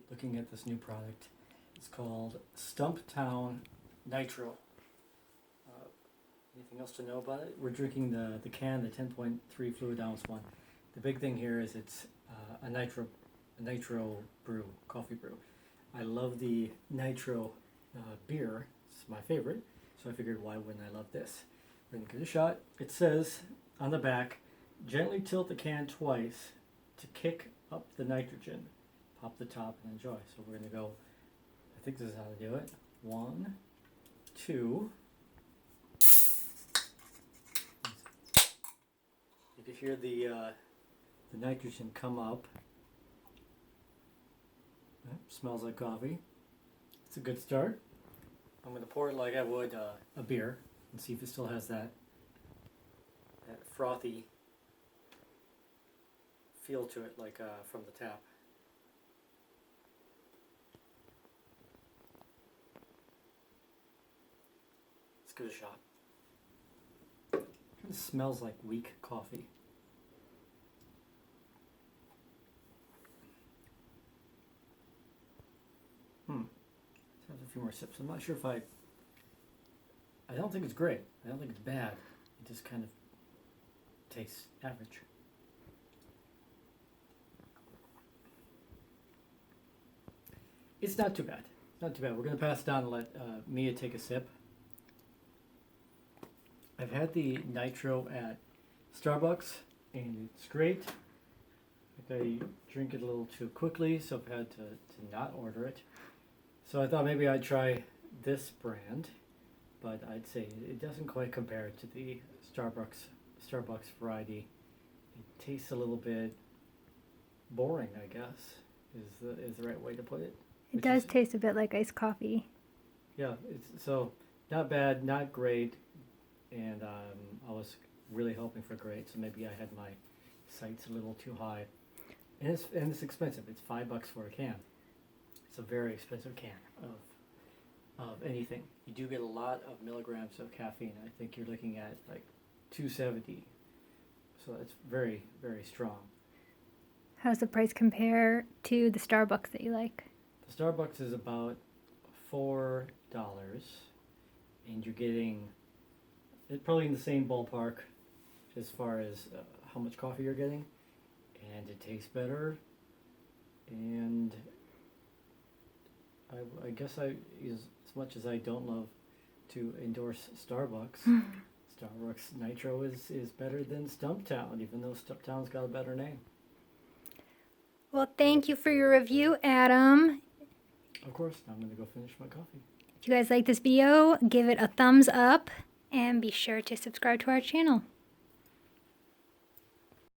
Looking at this new product. It's called Stumptown Nitro. Anything else to know about it? We're drinking the can, the 10.3 fluid ounce one. The big thing here is it's a nitro brew, coffee brew. I love the nitro beer. It's my favorite, so I figured why wouldn't I love this? We're gonna give it a shot. It says on the back, gently tilt the can twice to kick up the nitrogen. Pop the top and enjoy. So we're going to go, I think this is how to do it. 1, 2. You can hear the nitrogen come up. Smells like coffee. It's a good start. I'm going to pour it like I would a beer and see if it still has that frothy feel to it, like from the tap. Let's give it a shot. Kind of smells like weak coffee. Let's have a few more sips. I'm not sure if I don't think it's great. I don't think it's bad. It just kind of tastes average. It's not too bad. Not too bad. We're going to pass it on and let Mia take a sip. I've had the nitro at Starbucks, and it's great. I drink it a little too quickly, so I've had to not order it. So I thought maybe I'd try this brand, but I'd say it doesn't quite compare to the Starbucks variety. It tastes a little bit boring, I guess, is the right way to put it. It does taste a bit like iced coffee. Yeah, it's so not bad, not great, and I was really hoping for great, so maybe I had my sights a little too high. And it's expensive. It's $5 for a can. It's a very expensive can of anything. You do get a lot of milligrams of caffeine. I think you're looking at like 270. So it's very, very strong. How does the price compare to the Starbucks that you like? The Starbucks is about $4, and you're getting it probably in the same ballpark as far as how much coffee you're getting, and it tastes better. And I guess as much as I don't love to endorse Starbucks, Starbucks Nitro is better than Stumptown, even though Stumptown's got a better name. Well, thank you for your review, Adam. Of course, I'm going to go finish my coffee. If you guys like this video, give it a thumbs up and be sure to subscribe to our channel.